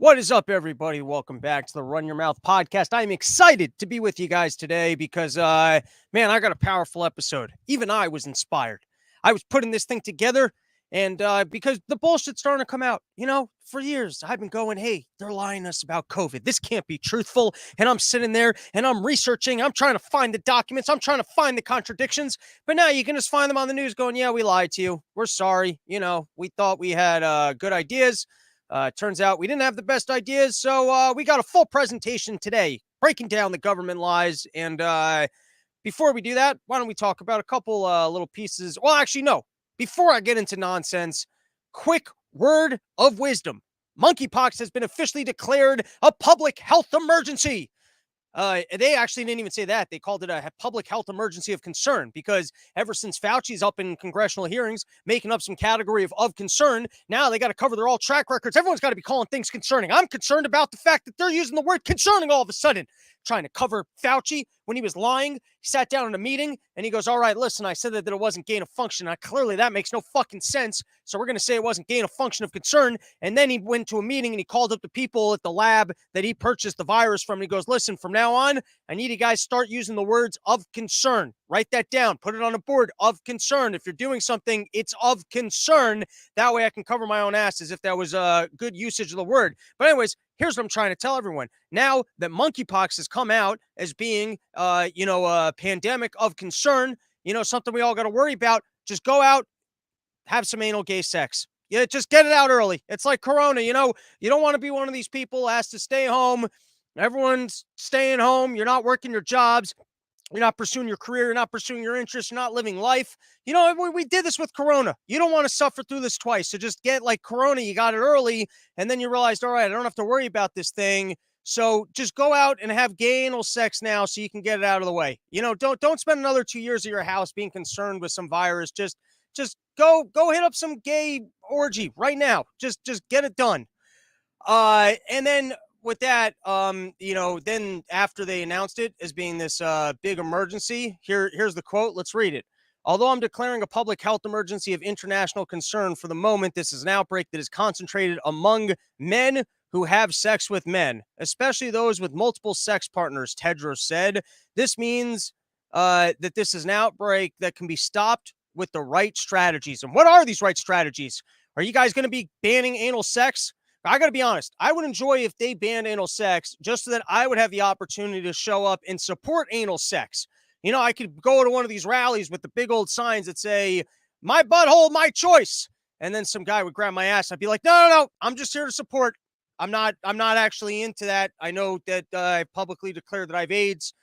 What is up, everybody? Welcome back to the Run Your Mouth podcast. I'm excited to be with you guys today because, man, I got a powerful episode. Even I was inspired. I was putting this thing together, and because the bullshit's starting to come out, for years I've been going, hey, they're lying to us about COVID. This can't be truthful. And I'm sitting there and I'm researching. I'm trying to find the documents. I'm trying to find the contradictions. But now you can just find them on the news going, yeah, we lied to you. We're sorry. We thought we had good ideas. Turns out we didn't have the best ideas, so we got a full presentation today breaking down the government lies. And before we do that, why don't we talk about a couple little pieces? Well, actually, no. Before I get into nonsense, quick word of wisdom. Monkeypox has been officially declared a public health emergency. They actually didn't even say that. They called it a public health emergency of concern because ever since Fauci's up in congressional hearings making up some category of concern, now they got to cover their all track records. Everyone's got to be calling things concerning. I'm concerned about the fact that they're using the word concerning all of a sudden, trying to cover Fauci when he was lying. He sat down in a meeting and he goes, all right, listen, I said that it wasn't gain of function. Clearly that makes no fucking sense. So we're going to say it wasn't gain of function of concern. And then he went to a meeting and he called up the people at the lab that he purchased the virus from. And he goes, listen, from now on, I need you guys start using the words of concern. Write that down. Put it on a board. Of concern. If you're doing something, it's of concern. That way I can cover my own ass as if that was a good usage of the word. But anyways, here's what I'm trying to tell everyone. Now that monkeypox has come out as being, a pandemic of concern, something we all got to worry about, just go out, have some anal gay sex. Yeah, just get it out early. It's like Corona, you don't want to be one of these people asked to stay home. Everyone's staying home. You're not working your jobs. You're not pursuing your career. You're not pursuing your interests. You're not living life. We did this with Corona. You don't want to suffer through this twice. So just get like Corona. You got it early. And then you realized, all right, I don't have to worry about this thing. So just go out and have gay anal sex now so you can get it out of the way. Don't spend another 2 years at your house being concerned with some virus. Just go hit up some gay orgy right now. Just get it done. And then with that, then after they announced it as being this big emergency, here's the quote. Let's read it. Although I'm declaring a public health emergency of international concern for the moment, this is an outbreak that is concentrated among men who have sex with men, especially those with multiple sex partners, Tedros said. This means that this is an outbreak that can be stopped with the right strategies. And what are these right strategies? Are you guys going to be banning anal sex? I got to be honest. I would enjoy if they banned anal sex just so that I would have the opportunity to show up and support anal sex. I could go to one of these rallies with the big old signs that say, my butthole, my choice. And then some guy would grab my ass. I'd be like, no, I'm just here to support. I'm not actually into that. I know that I publicly declared that I have AIDS,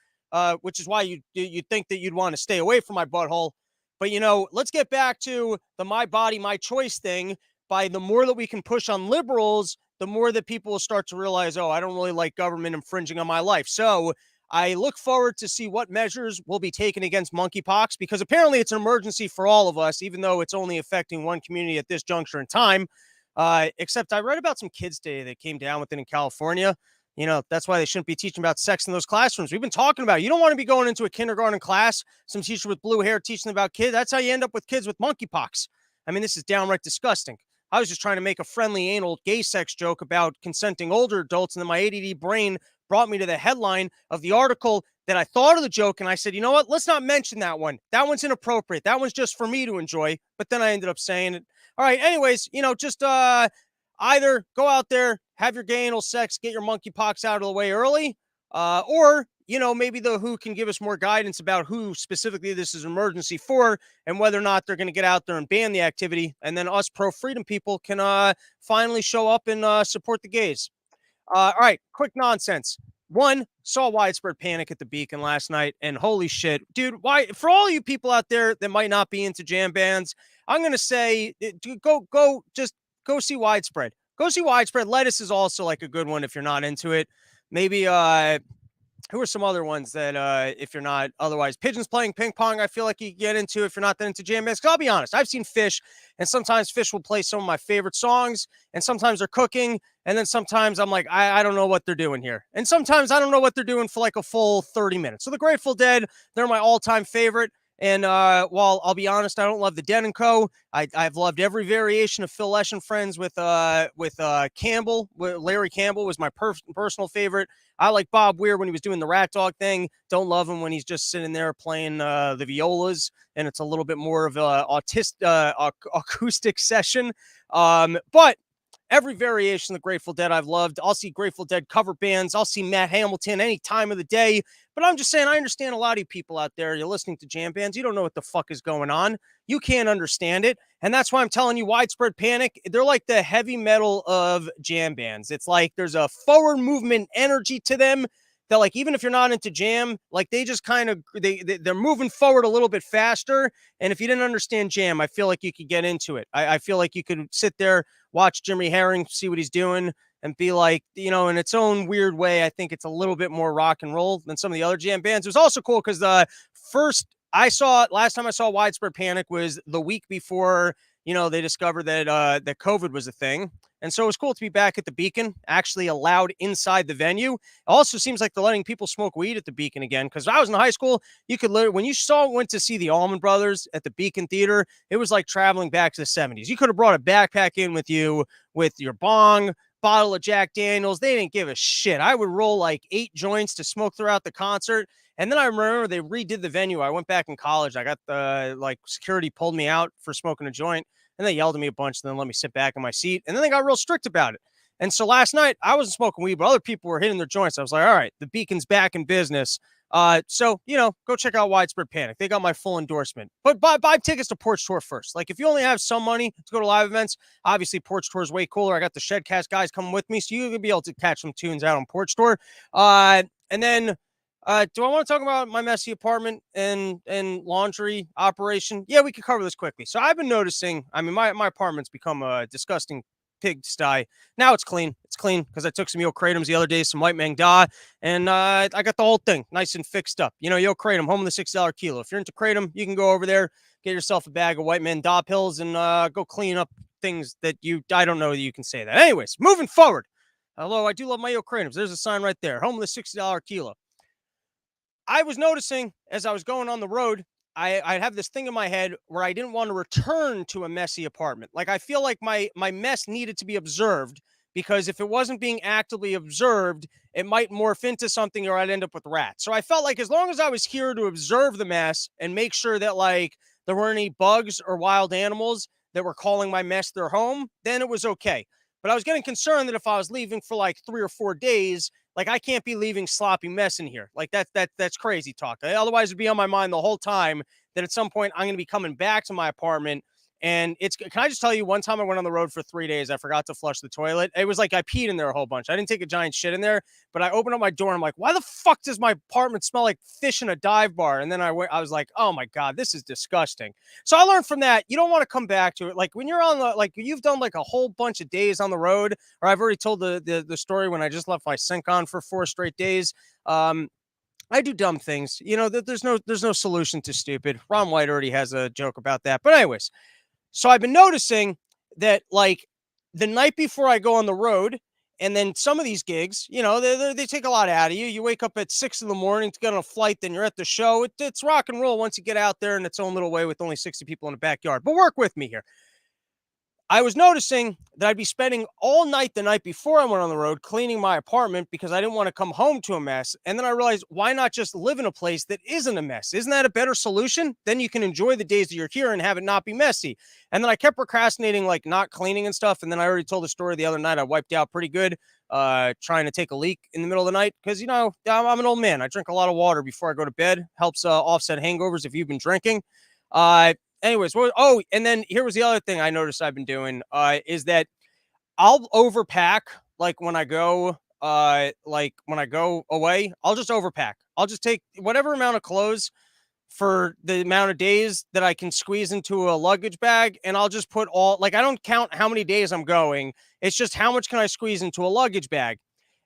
which is why you'd think that you'd want to stay away from my butthole. But, let's get back to the my body, my choice thing. By the more that we can push on liberals, the more that people will start to realize, oh, I don't really like government infringing on my life. So I look forward to see what measures will be taken against monkeypox, because apparently it's an emergency for all of us, even though it's only affecting one community at this juncture in time. Except I read about some kids today that came down with it in California. That's why they shouldn't be teaching about sex in those classrooms. We've been talking about it. You don't want to be going into a kindergarten class, some teacher with blue hair teaching about kids. That's how you end up with kids with monkeypox. I mean, this is downright disgusting. I was just trying to make a friendly anal gay sex joke about consenting older adults, and then my ADD brain brought me to the headline of the article that I thought of the joke, and I said, you know what? Let's not mention that one. That one's inappropriate. That one's just for me to enjoy. But then I ended up saying it. All right. Anyways, just either go out there, have your gay anal sex, get your monkeypox out of the way early, or maybe the WHO can give us more guidance about who specifically this is an emergency for and whether or not they're going to get out there and ban the activity. And then us pro-freedom people can finally show up and support the gays. All right, quick nonsense. One, saw widespread panic at the Beacon last night, and holy shit, dude, why, for all you people out there that might not be into jam bands, I'm going to say, just go see Widespread. Go see Widespread. Lettuce is also like a good one if you're not into it. Maybe, who are some other ones that if you're not otherwise? Pigeons playing ping pong, I feel like you get into if you're not that into jam bands. Because I'll be honest, I've seen Fish, and sometimes Fish will play some of my favorite songs, and sometimes they're cooking, and then sometimes I'm like, I don't know what they're doing here. And sometimes I don't know what they're doing for like a full 30 minutes. So the Grateful Dead, they're my all-time favorite. And while I'll be honest, I don't love the Den & Co. I've loved every variation of Phil Lesh and Friends with Campbell. Larry Campbell was my personal favorite. I like Bob Weir when he was doing the Rat Dog thing. Don't love him when he's just sitting there playing the violas, and it's a little bit more of a acoustic session. But every variation of the Grateful Dead I've loved. I'll see Grateful Dead cover bands. I'll see Matt Hamilton any time of the day. But I'm just saying, I understand a lot of you people out there, you're listening to jam bands. You don't know what the fuck is going on. You can't understand it. And that's why I'm telling you, Widespread Panic, they're like the heavy metal of jam bands. It's like there's a forward movement energy to them that, like, even if you're not into jam, like, they just kind of, they're moving forward a little bit faster. And if you didn't understand jam, I feel like you could get into it. I feel like you could sit there, watch Jimmy Herring, see what he's doing, and be like, in its own weird way, I think it's a little bit more rock and roll than some of the other jam bands. It was also cool because the last time I saw Widespread Panic was the week before, they discovered that that COVID was a thing. And so it was cool to be back at the Beacon, actually allowed inside the venue. It also seems like they're letting people smoke weed at the Beacon again. Because I was in high school, you could literally, when you went to see the Allman Brothers at the Beacon Theater, it was like traveling back to the 70s. You could have brought a backpack in with you with your bong, bottle of Jack Daniels. They didn't give a shit. I would roll like 8 joints to smoke throughout the concert. And then I remember they redid the venue. I went back in college. I got the security pulled me out for smoking a joint. And they yelled at me a bunch, and then let me sit back in my seat. And then they got real strict about it. And so last night, I wasn't smoking weed, but other people were hitting their joints. I was like, all right, the Beacon's back in business. So, go check out Widespread Panic. They got my full endorsement. But buy tickets to Porch Tour first. Like, if you only have some money to go to live events, obviously Porch Tour is way cooler. I got the Shedcast guys coming with me, so you're going to be able to catch some tunes out on Porch Tour. And then do I want to talk about my messy apartment and laundry operation? Yeah, we can cover this quickly. So I've been noticing, my apartment's become a disgusting pigsty. Now it's clean. It's clean because I took some Yo Kratom the other day, some White Mang Da, and I got the whole thing nice and fixed up. Yo Kratom, home of the $6 kilo. If you're into Kratom, you can go over there, get yourself a bag of White Man Da pills, and go clean up things that I don't know that you can say that. Anyways, moving forward. Although I do love my Yo Kratoms. There's a sign right there, home of the $6 kilo. I was noticing as I was going on the road, I have this thing in my head where I didn't want to return to a messy apartment. Like, I feel like my mess needed to be observed, because if it wasn't being actively observed, it might morph into something or I'd end up with rats. So I felt like as long as I was here to observe the mess and make sure that, like, there weren't any bugs or wild animals that were calling my mess their home, then it was okay. But I was getting concerned that if I was leaving for like 3 or 4 days, like, I can't be leaving sloppy mess in here. Like, that's crazy talk. Otherwise, it'd be on my mind the whole time that at some point I'm going to be coming back to my apartment. And can I just tell you, one time I went on the road for 3 days. I forgot to flush the toilet. It was like I peed in there a whole bunch. I didn't take a giant shit in there, but I opened up my door and I'm like, why the fuck does my apartment smell like fish in a dive bar? And then I was like, oh my God, this is disgusting. So I learned from that, you don't want to come back to it. Like, when you're on you've done like a whole bunch of days on the road, or I've already told the story when I just left my sink on for 4 straight days. I do dumb things. There's no solution to stupid. Ron White already has a joke about that. But anyways, so I've been noticing that, like, the night before I go on the road, and then some of these gigs, they take a lot out of you. You wake up at 6 in the morning to get on a flight, then you're at the show. It's rock and roll once you get out there in its own little way with only 60 people in the backyard. But work with me here. I was noticing that I'd be spending all night the night before I went on the road cleaning my apartment because I didn't want to come home to a mess. And then I realized, why not just live in a place that isn't a mess? Isn't that a better solution? Then you can enjoy the days that you're here and have it not be messy. And then I kept procrastinating, like not cleaning and stuff. And then I already told the story the other night. I wiped out pretty good trying to take a leak in the middle of the night because, I'm an old man. I drink a lot of water before I go to bed. Helps offset hangovers if you've been drinking. Anyways, and then here was the other thing I noticed I've been doing, is that I'll overpack, like when I go away, I'll just overpack. I'll just take whatever amount of clothes for the amount of days that I can squeeze into a luggage bag. And I'll just put I don't count how many days I'm going. It's just how much can I squeeze into a luggage bag.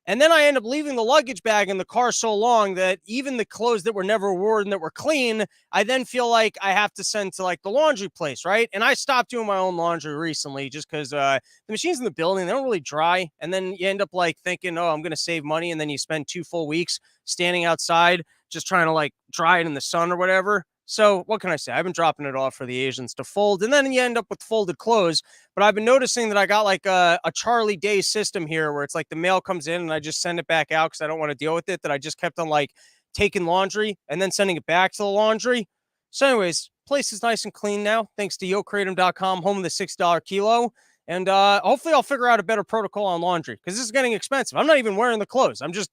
And then I end up leaving the luggage bag in the car so long that even the clothes that were never worn that were clean, I then feel like I have to send to like the laundry place, right? And I stopped doing my own laundry recently just because the machines in the building, they don't really dry. And then you end up like thinking, oh, I'm going to save money. And then you spend 2 full weeks standing outside just trying to like dry it in the sun or whatever. So what can I say? I've been dropping it off for the Asians to fold, and then you end up with folded clothes. But I've been noticing that I got like a Charlie Day system here where it's like the mail comes in and I just send it back out because I don't want to deal with it. That I just kept on like taking laundry and then sending it back to the laundry. So anyways, place is nice and clean now, thanks to yokratom.com, home of the $6 kilo. And hopefully I'll figure out a better protocol on laundry because this is getting expensive. I'm not even wearing the clothes. I'm just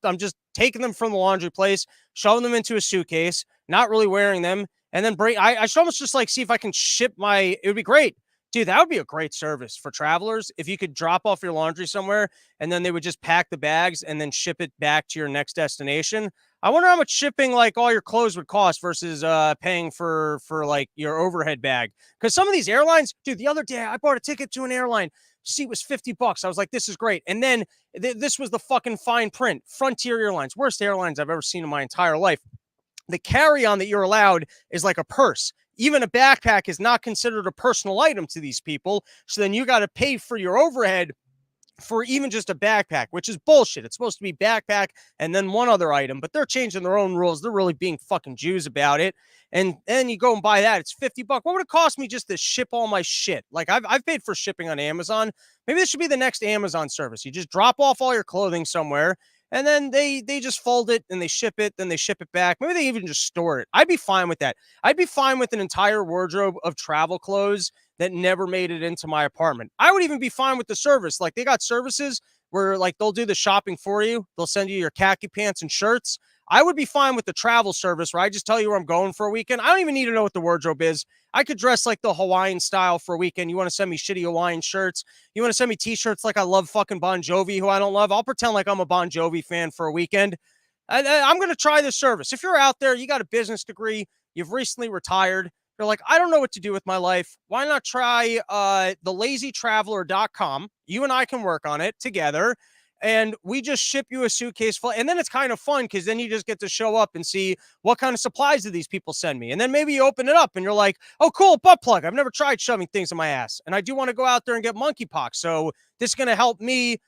taking them from the laundry place, shoving them into a suitcase, not really wearing them, and then bring. I should almost just like see if I can ship my. It would be great, dude. That would be a great service for travelers if you could drop off your laundry somewhere and then they would just pack the bags and then ship it back to your next destination. I wonder how much shipping like all your clothes would cost versus paying for like your overhead bag. Because some of these airlines, dude, the other day I bought a ticket to an airline. Seat was $50. I was like, this is great. And then this was the fucking fine print. Frontier Airlines, worst airlines I've ever seen in my entire life. The carry-on that you're allowed is like a purse. Even a backpack is not considered a personal item to these people. So then you got to pay for your overhead for even just a backpack, which is bullshit. It's supposed to be backpack and then one other item, but they're changing their own rules. They're really being fucking Jews about it. And then you go and buy that. It's $50. What would it cost me just to ship all my shit? Like I've paid for shipping on Amazon. Maybe this should be the next Amazon service. You just drop off all your clothing somewhere and then they just fold it and they ship it, then they ship it back. Maybe they even just store it. I'd be fine with that. I'd be fine with an entire wardrobe of travel clothes that never made it into my apartment. I would even be fine with the service. Like they got services where like they'll do the shopping for you. They'll send you your khaki pants and shirts. I would be fine with the travel service where I just tell you where I'm going for a weekend. I don't even need to know what the wardrobe is. I could dress like the Hawaiian style for a weekend. You want to send me shitty Hawaiian shirts? You want to send me t-shirts like I love fucking Bon Jovi, who I don't love? I'll pretend like I'm a Bon Jovi fan for a weekend. I'm going to try this service. If you're out there, you got a business degree, you've recently retired, you're like, I don't know what to do with my life. Why not try thelazytraveler.com? You and I can work on it together. And we just ship you a suitcase full. And then it's kind of fun because then you just get to show up and see what kind of supplies do these people send me. And then maybe you open it up and you're like, oh, cool, butt plug. I've never tried shoving things in my ass. And I do want to go out there and get monkeypox. So this is going to help me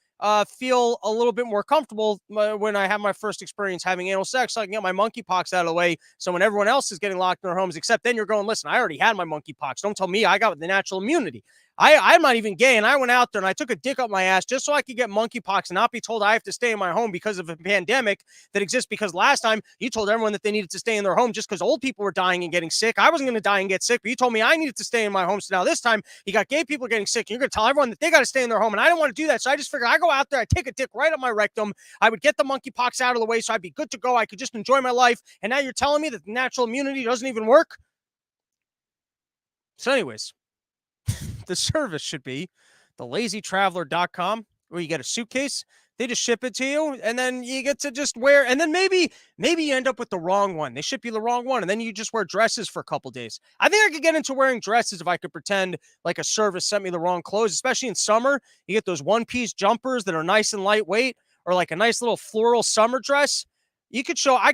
feel a little bit more comfortable when I have my first experience having anal sex, so I can get my monkeypox out of the way. So when everyone else is getting locked in their homes, except then you're going, listen, I already had my monkeypox. Don't tell me I got the natural immunity. I'm not even gay, and I went out there and I took a dick up my ass just so I could get monkeypox and not be told I have to stay in my home because of a pandemic that exists. Because last time you told everyone that they needed to stay in their home just because old people were dying and getting sick. I wasn't going to die and get sick, but you told me I needed to stay in my home. So now this time you got gay people getting sick. And you're going to tell everyone that they got to stay in their home, and I don't want to do that. So I just figured I go out there, I take a dick right up my rectum, I would get the monkeypox out of the way, so I'd be good to go. I could just enjoy my life. And now you're telling me that natural immunity doesn't even work. So, anyways. The service should be thelazytraveler.com, where you get a suitcase, they just ship it to you, and then you get to just wear, and then maybe you end up with the wrong one. They ship you the wrong one, and then you just wear dresses for a couple days. I think I could get into wearing dresses if I could pretend like a service sent me the wrong clothes, especially in summer. You get those one-piece jumpers that are nice and lightweight, or like a nice little floral summer dress. I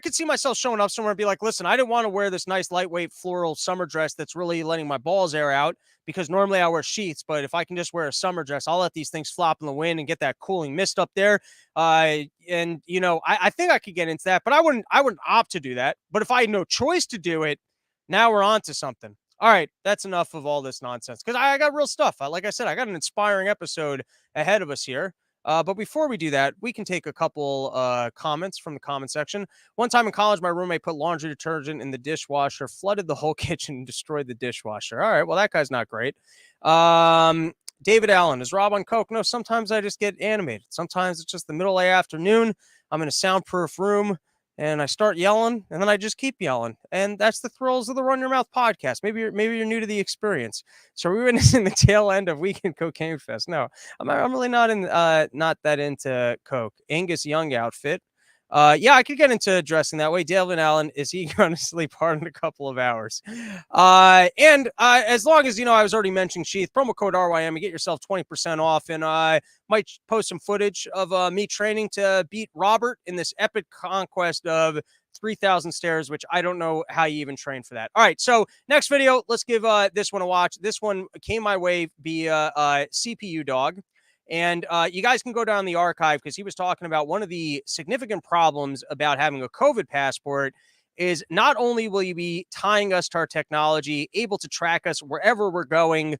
could see myself showing up somewhere and be like, listen, I didn't want to wear this nice lightweight floral summer dress that's really letting my balls air out because normally I wear sheets, but if I can just wear a summer dress, I'll let these things flop in the wind and get that cooling mist up there. And you know, I think I could get into that, but I wouldn't opt to do that. But if I had no choice to do it, now we're on to something. All right, that's enough of all this nonsense because I got real stuff. Like I said, I got an inspiring episode ahead of us here. But before we do that, we can take a couple comments from the comment section. One time in college, my roommate put laundry detergent in the dishwasher, flooded the whole kitchen, and destroyed the dishwasher. All right, well, that guy's not great. David Allen, is Rob on coke? No, sometimes I just get animated. Sometimes it's just the middle of the afternoon. I'm in a soundproof room, and I start yelling, and then I just keep yelling. And that's the thrills of the Run Your Mouth podcast. Maybe you're new to the experience. So we're witnessing the tail end of Weekend Cocaine Fest. No, I'm really not that into coke. Angus Young outfit. Yeah, I could get into dressing that way. Delvin Allen, is he going to sleep hard in a couple of hours? And as long as, I was already mentioning Sheath, promo code RYM, you get yourself 20% off. And I might post some footage of me training to beat Robert in this epic conquest of 3,000 stairs, which I don't know how you even train for that. All right, so next video, let's give this one a watch. This one came my way via CPU Dog. And you guys can go down the archive because he was talking about one of the significant problems about having a COVID passport is not only will you be tying us to our technology, able to track us wherever we're going,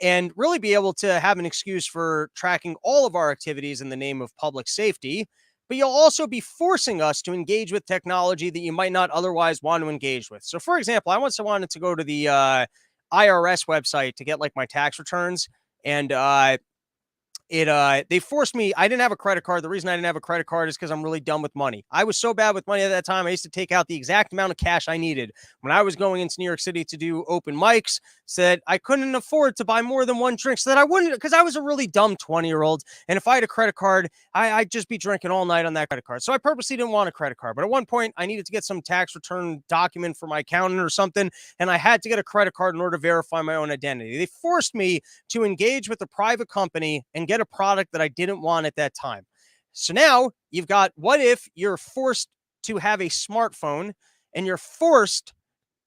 and really be able to have an excuse for tracking all of our activities in the name of public safety, but you'll also be forcing us to engage with technology that you might not otherwise want to engage with. So, for example, I once wanted to go to the IRS website to get like my tax returns, and they forced me. I didn't have a credit card. The reason I didn't have a credit card is because I'm really dumb with money. I was so bad with money at that time. I used to take out the exact amount of cash I needed when I was going into New York City to do open mics. Said I couldn't afford to buy more than one drink, so that I wouldn't, because I was a really dumb 20-year-old. And if I had a credit card, I'd just be drinking all night on that credit card. So I purposely didn't want a credit card. But at one point, I needed to get some tax return document for my accountant or something, and I had to get a credit card in order to verify my own identity. They forced me to engage with a private company and get a product that I didn't want at that time. So now you've got, what if you're forced to have a smartphone and you're forced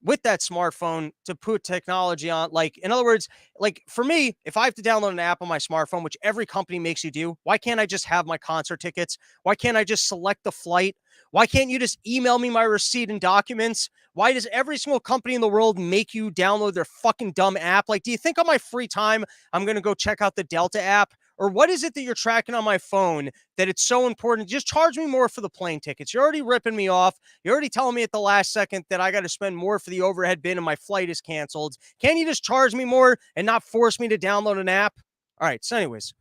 with that smartphone to put technology on? Like, in other words, like for me, if I have to download an app on my smartphone, which every company makes you do, why can't I just have my concert tickets? Why can't I just select the flight? Why can't you just email me my receipt and documents? Why does every single company in the world make you download their fucking dumb app? Like, do you think on my free time, I'm going to go check out the Delta app? Or what is it that you're tracking on my phone that it's so important? Just charge me more for the plane tickets. You're already ripping me off. You're already telling me at the last second that I got to spend more for the overhead bin and my flight is canceled. Can't you just charge me more and not force me to download an app? All right. So anyways,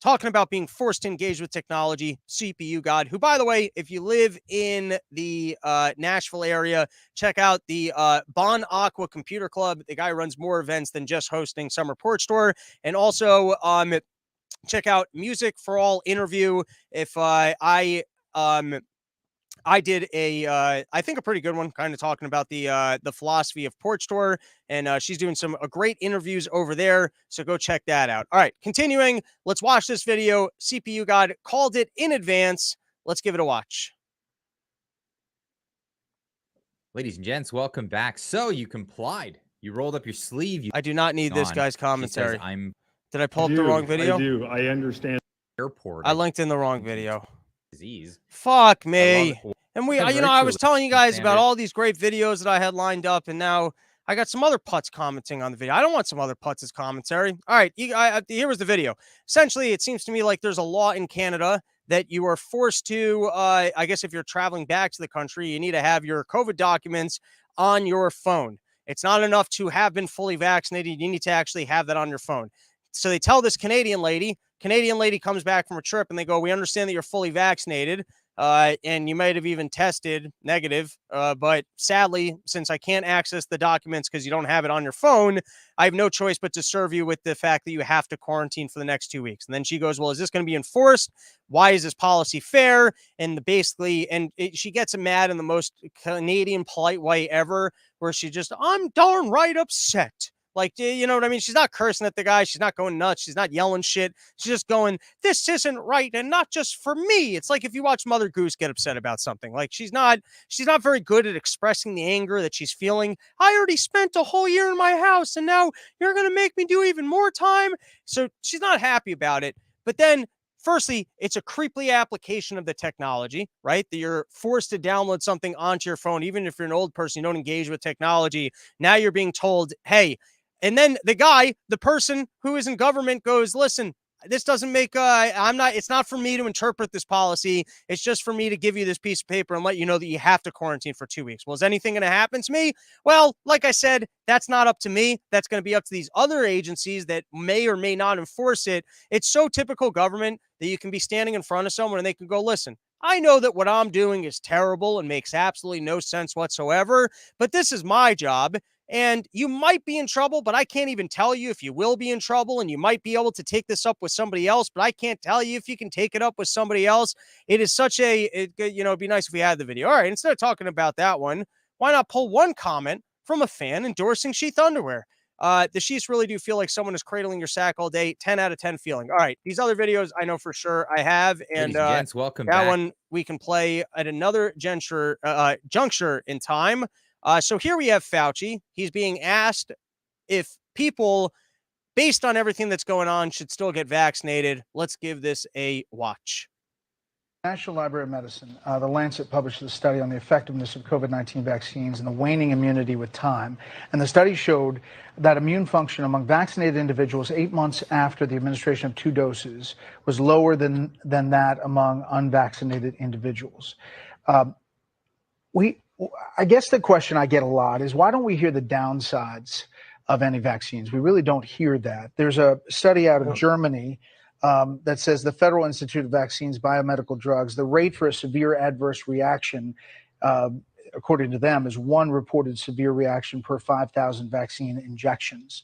talking about being forced to engage with technology, CPU God, who, by the way, if you live in the Nashville area, check out the Bon Aqua Computer Club. The guy runs more events than just hosting Summer Porch Tour. And also check out Music for All interview. If I did I think a pretty good one, kind of talking about the philosophy of Porch Tour, and she's doing some great interviews over there. So go check that out. All right, continuing. Let's watch this video. CPU God called it in advance. Let's give it a watch. Ladies and gents, welcome back. So you complied. You rolled up your sleeve. I do not need this guy's commentary. Did I pull up the wrong video? I do. I understand. Airport. I linked in the wrong video. Disease. Fuck me. And I was telling you guys about all these great videos that I had lined up, and now I got some other putts commenting on the video. I don't want some other putts' commentary. All right, here was the video. Essentially, it seems to me like there's a law in Canada that you are forced to, I guess if you're traveling back to the country, you need to have your COVID documents on your phone. It's not enough to have been fully vaccinated. You need to actually have that on your phone. So they tell this Canadian lady comes back from a trip, and they go, we understand that you're fully vaccinated, and you might have even tested negative, but sadly, since I can't access the documents because you don't have it on your phone, I have no choice but to serve you with the fact that you have to quarantine for the next 2 weeks. And then she goes, well, is this going to be enforced? Why is this policy fair? And she gets mad in the most Canadian polite way ever, where she just, I'm darn right upset. Like, you know what I mean? She's not cursing at the guy. She's not going nuts. She's not yelling shit. She's just going, this isn't right. And not just for me. It's like if you watch Mother Goose get upset about something. Like, she's not very good at expressing the anger that she's feeling. I already spent a whole year in my house, and now you're going to make me do even more time. So she's not happy about it. But then, firstly, it's a creepy application of the technology, right? That you're forced to download something onto your phone. Even if you're an old person, you don't engage with technology. Now you're being told, hey. And then the person who is in government goes, listen, this doesn't make, it's not for me to interpret this policy. It's just for me to give you this piece of paper and let you know that you have to quarantine for 2 weeks. Well, is anything going to happen to me? Well, like I said, that's not up to me. That's going to be up to these other agencies that may or may not enforce it. It's so typical government that you can be standing in front of someone and they can go, listen, I know that what I'm doing is terrible and makes absolutely no sense whatsoever, but this is my job. And you might be in trouble, but I can't even tell you if you will be in trouble. And you might be able to take this up with somebody else, but I can't tell you if you can take it up with somebody else. It is it'd be nice if we had the video. All right, instead of talking about that one, why not pull one comment from a fan endorsing sheath underwear? The sheaths really do feel like someone is cradling your sack all day. 10 out of 10 feeling. All right, these other videos I know for sure I have, and gents, welcome that back. one we can play at another juncture in time. So here we have Fauci. He's being asked if people, based on everything that's going on, should still get vaccinated. Let's give this a watch. National Library of Medicine, the Lancet published a study on the effectiveness of COVID-19 vaccines and the waning immunity with time. And the study showed that immune function among vaccinated individuals 8 months after the administration of 2 doses was lower than that among unvaccinated individuals. I guess the question I get a lot is, why don't we hear the downsides of any vaccines? We really don't hear that. There's a study out of Germany that says the Federal Institute of Vaccines, Biomedical Drugs, the rate for a severe adverse reaction, according to them, is 1 reported severe reaction per 5,000 vaccine injections.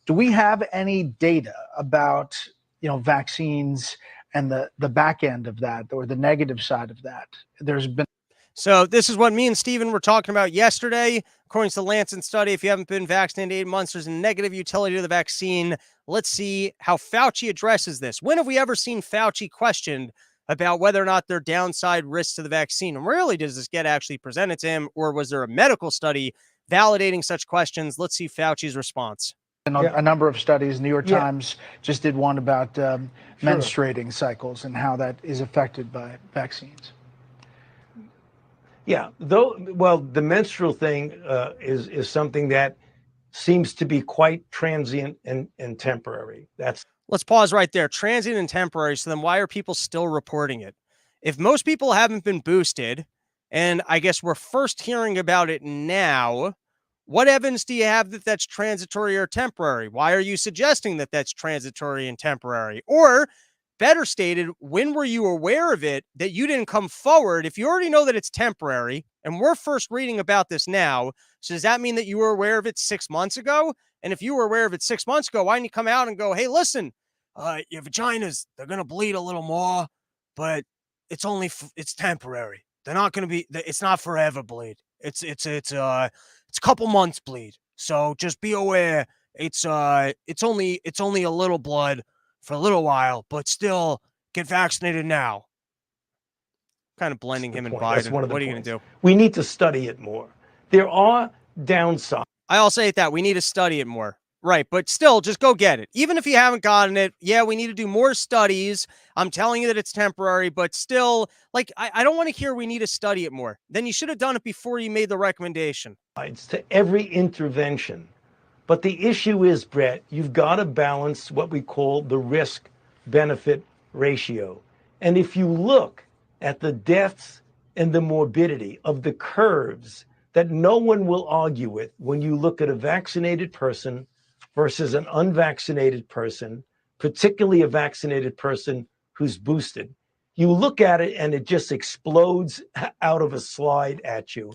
Do we have any data about, vaccines and the back end of that, or the negative side of that? There's been. So this is what me and Steven were talking about yesterday. According to the Lancet study, if you haven't been vaccinated 8 months, there's a negative utility to the vaccine. Let's see how Fauci addresses this. When have we ever seen Fauci questioned about whether or not there are downside risks to the vaccine? And rarely does this get actually presented to him, or was there a medical study validating such questions? Let's see Fauci's response. A number of studies. New York Times just did one about menstruating cycles and how that is affected by vaccines. Yeah, the menstrual thing is something that seems to be quite transient and temporary. Let's pause right there. Transient and temporary. So then why are people still reporting it? If most people haven't been boosted, and I guess we're first hearing about it now, what evidence do you have that that's transitory or temporary? Why are you suggesting that that's transitory and temporary? Or better stated, when were you aware of it that you didn't come forward? If you already know that it's temporary and we're first reading about this now, so does that mean that you were aware of it 6 months ago? And if you were aware of it 6 months ago, why didn't you come out and go, hey, listen, your vaginas, they're going to bleed a little more, but it's temporary. They're not going to be, it's not forever bleed. It's a couple months bleed. So just be aware. It's only a little blood for a little while, but still get vaccinated now. Kind of blending him and Biden. What are you going to do? We need to study it more. There are downsides. I'll say it that we need to study it more. Right. But still, just go get it. Even if you haven't gotten it, we need to do more studies. I'm telling you that it's temporary, but still, I don't want to hear we need to study it more. Then you should have done it before you made the recommendation. It's to every intervention. But the issue is, Brett, you've got to balance what we call the risk-benefit ratio. And if you look at the deaths and the morbidity of the curves that no one will argue with when you look at a vaccinated person versus an unvaccinated person, particularly a vaccinated person who's boosted, you look at it and it just explodes out of a slide at you.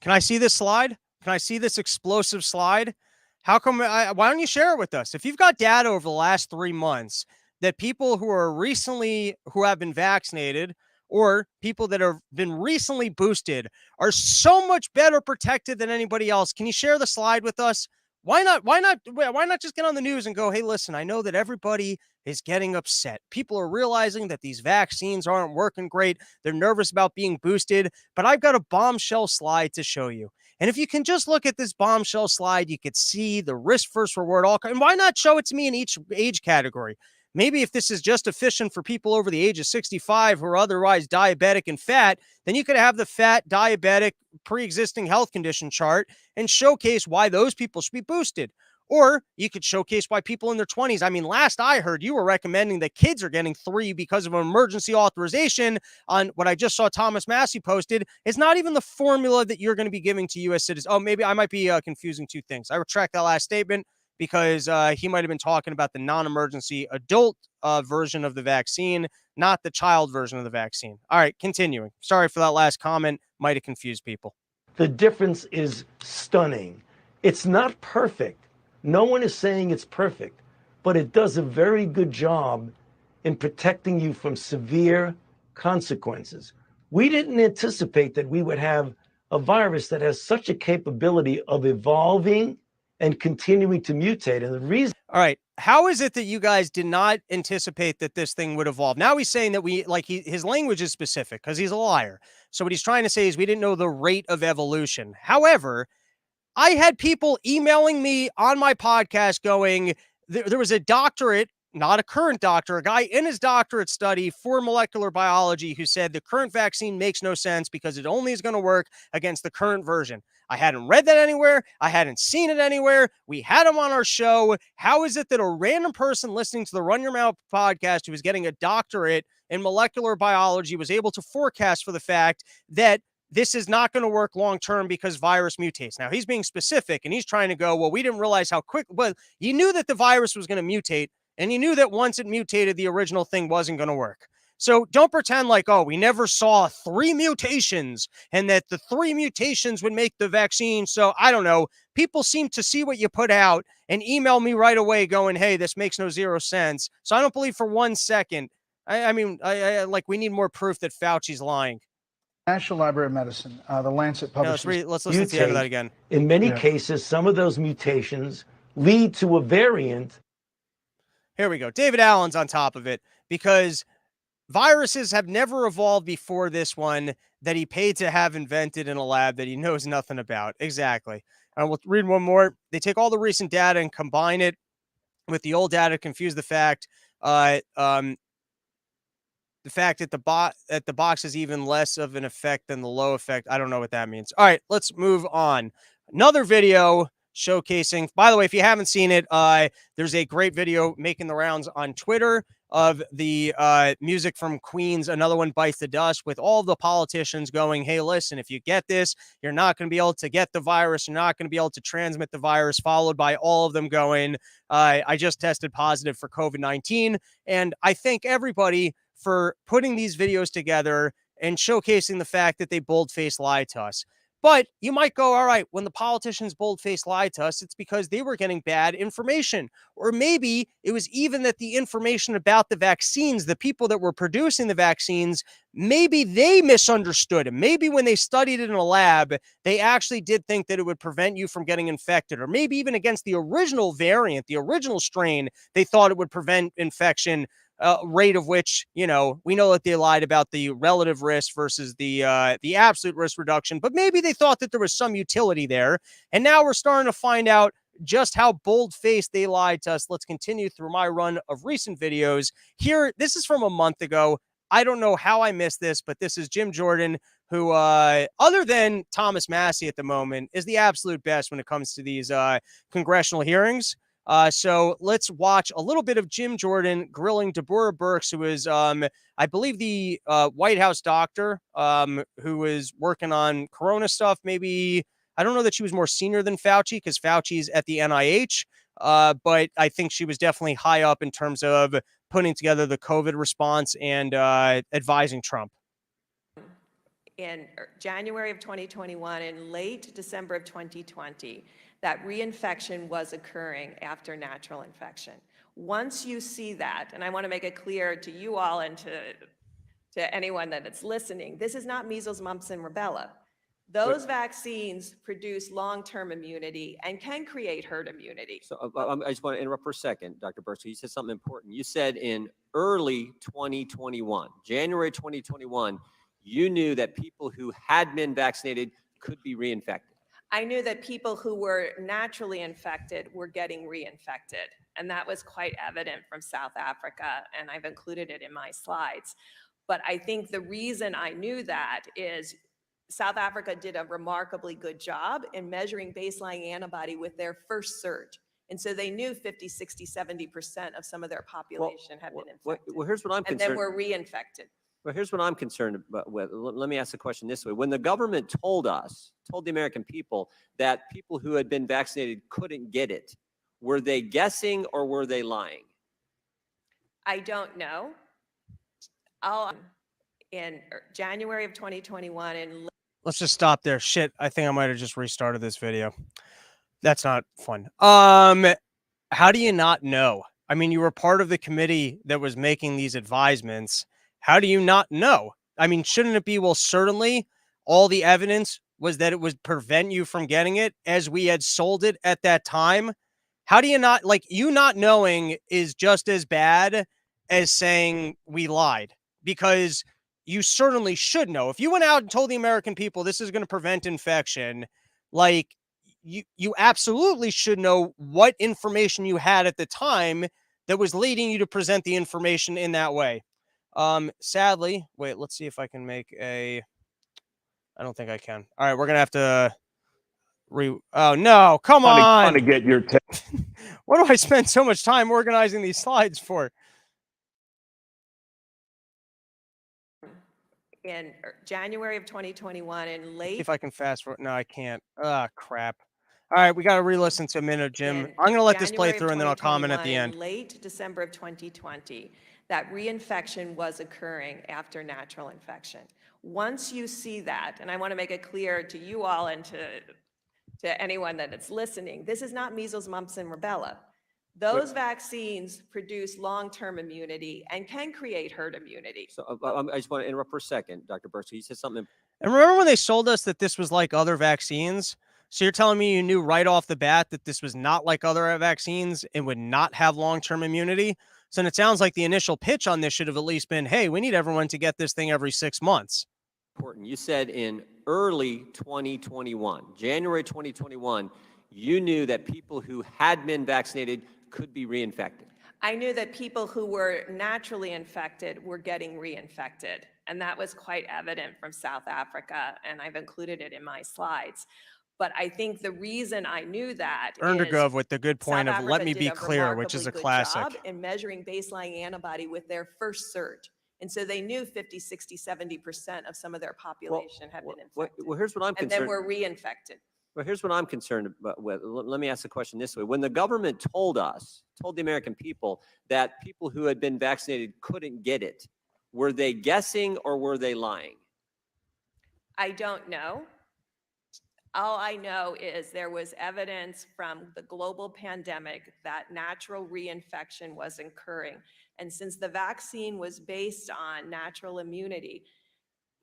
Can I see this slide? Can I see this explosive slide? How come? Why don't you share it with us? If you've got data over the last 3 months that people who have been vaccinated or people that have been recently boosted are so much better protected than anybody else, can you share the slide with us? Why not just get on the news and go, hey, listen, I know that everybody is getting upset. People are realizing that these vaccines aren't working great. They're nervous about being boosted, but I've got a bombshell slide to show you. And if you can just look at this bombshell slide, you could see the risk versus reward. And why not show it to me in each age category? Maybe if this is just efficient for people over the age of 65 who are otherwise diabetic and fat, then you could have the fat, diabetic, pre-existing health condition chart and showcase why those people should be boosted. Or you could showcase why people in their 20s. I mean, last I heard, you were recommending that kids are getting 3 because of an emergency authorization on what I just saw Thomas Massey posted. It's not even the formula that you're going to be giving to U.S. citizens. Oh, maybe I might be confusing 2 things. I retract that last statement because he might have been talking about the non-emergency adult version of the vaccine, not the child version of the vaccine. All right, continuing. Sorry for that last comment. Might have confused people. The difference is stunning. It's not perfect. No one is saying it's perfect, but it does a very good job in protecting you from severe consequences. We didn't anticipate that we would have a virus that has such a capability of evolving and continuing to mutate. And the reason. All right. How is it that you guys did not anticipate that this thing would evolve? Now he's saying that his language is specific because he's a liar. So what he's trying to say is we didn't know the rate of evolution. However, I had people emailing me on my podcast going, there was a doctorate not a current doctor, a guy in his doctorate study for molecular biology who said the current vaccine makes no sense because it only is going to work against the current version. I hadn't read that anywhere. I hadn't seen it anywhere. We had him on our show. How is it that a random person listening to the Run Your Mouth podcast who was getting a doctorate in molecular biology was able to forecast for the fact that this is not going to work long term because virus mutates? Now, he's being specific and he's trying to go, well, we didn't realize how quick, but you knew that the virus was going to mutate. And you knew that once it mutated, the original thing wasn't going to work. So don't pretend like, oh, we never saw 3 mutations and that the 3 mutations would make the vaccine. So I don't know. People seem to see what you put out and email me right away going, hey, this makes no zero sense. So I don't believe for 1 second. I mean, we need more proof that Fauci's lying. National Library of Medicine, the Lancet publishes. Let's listen to the end of that again. In many cases, some of those mutations lead to a variant. Here we go. David Allen's on top of it because viruses have never evolved before this one that he paid to have invented in a lab that he knows nothing about. Exactly. We'll read one more. They take all the recent data and combine it with the old data, confuse the fact. The fact that the box is even less of an effect than the low effect. I don't know what that means. All right, let's move on. Another video showcasing, by the way, if you haven't seen it, there's a great video making the rounds on Twitter of the music from Queen's Another One Bites the Dust with all the politicians going, hey, listen, if you get this, you're not going to be able to get the virus. You're not going to be able to transmit the virus, followed by all of them going, I just tested positive for COVID-19. And I thank everybody for putting these videos together and showcasing the fact that they bold-faced lied to us. But you might go, all right, when the politicians bold-faced lied to us, it's because they were getting bad information. Or maybe it was even that the information about the vaccines, the people that were producing the vaccines, maybe they misunderstood it. Maybe when they studied it in a lab, they actually did think that it would prevent you from getting infected. Or maybe even against the original variant, the original strain, they thought it would prevent infection. Rate of which, we know that they lied about the relative risk versus the absolute risk reduction, but maybe they thought that there was some utility there. And now we're starting to find out just how bold-faced they lied to us. Let's continue through my run of recent videos. Here, this is from a month ago. I don't know how I missed this, but this is Jim Jordan, who, other than Thomas Massey at the moment, is the absolute best when it comes to these congressional hearings. So let's watch a little bit of Jim Jordan grilling Deborah Birx, who is, I believe, the White House doctor who is working on corona stuff. Maybe, I don't know that she was more senior than Fauci because Fauci's at the NIH, but I think she was definitely high up in terms of putting together the COVID response and advising Trump. In January of 2021 and late December of 2020, that reinfection was occurring after natural infection. Once you see that, and I want to make it clear to you all and to anyone that is listening, this is not measles, mumps, and rubella. Those vaccines produce long-term immunity and can create herd immunity. So I just want to interrupt for a second, Dr. Birx. You said something important. You said in early 2021, January 2021, you knew that people who had been vaccinated could be reinfected. I knew that people who were naturally infected were getting reinfected, and that was quite evident from South Africa, and I've included it in my slides. But I think the reason I knew that is South Africa did a remarkably good job in measuring baseline antibody with their first surge. And so they knew 50, 60, 70% of some of their population had been infected. Well, here's what I'm concerned. And then were reinfected. Well, here's what I'm concerned about. Let me ask the question this way. When the government told the American people that people who had been vaccinated couldn't get it, were they guessing or were they lying? I don't know. In January of 2021 and let's just stop there. Shit, I think I might have just restarted this video. That's not fun. How do you not know? I mean, you were part of the committee that was making these advisements. How do you not know? I mean, shouldn't it be, well, certainly all the evidence was that it would prevent you from getting it as we had sold it at that time? How do you not, you not knowing is just as bad as saying we lied, because you certainly should know. If you went out and told the American people this is going to prevent infection, you absolutely should know what information you had at the time that was leading you to present the information in that way. Sadly, wait, let's see if I can make a, I don't think I can. All right, we're going to have to oh no, come on. To get your What do I spend so much time organizing these slides for? In January of 2021 and late. If I can fast forward. No, I can't. Ah, crap. All right, we got to re-listen to a minute, Jim. in I'm going to let this play January of through and then I'll comment at the 2021 end. and late December of 2020, that reinfection was occurring after natural infection. Once you see that, and I want to make it clear to you all and to anyone that is listening, this is not measles, mumps, and rubella. Those vaccines produce long-term immunity and can create herd immunity. So I just want to interrupt for a second, Dr. Burst. You said something. And remember when they sold us that this was like other vaccines? So you're telling me you knew right off the bat that this was not like other vaccines and would not have long-term immunity? So it sounds like the initial pitch on this should have at least been, hey, we need everyone to get this thing every 6 months. Important. You said in early 2021, January 2021, you knew that people who had been vaccinated could be reinfected. I knew that people who were naturally infected were getting reinfected, and that was quite evident from South Africa, and I've included it in my slides. But I think the reason I knew that Erndegov with the good point South of let Africa me did be a clear, which is a remarkably good classic. job in measuring baseline antibody with their first surge. And so they knew 50, 60, 70% of some of their population had been infected. Well, here's what I'm and concerned. then were reinfected. Well, here's what I'm concerned about with. Let me ask the question this way. When the government told the American people that people who had been vaccinated couldn't get it, were they guessing or were they lying? I don't know. All I know is there was evidence from the global pandemic that natural reinfection was occurring. And since the vaccine was based on natural immunity,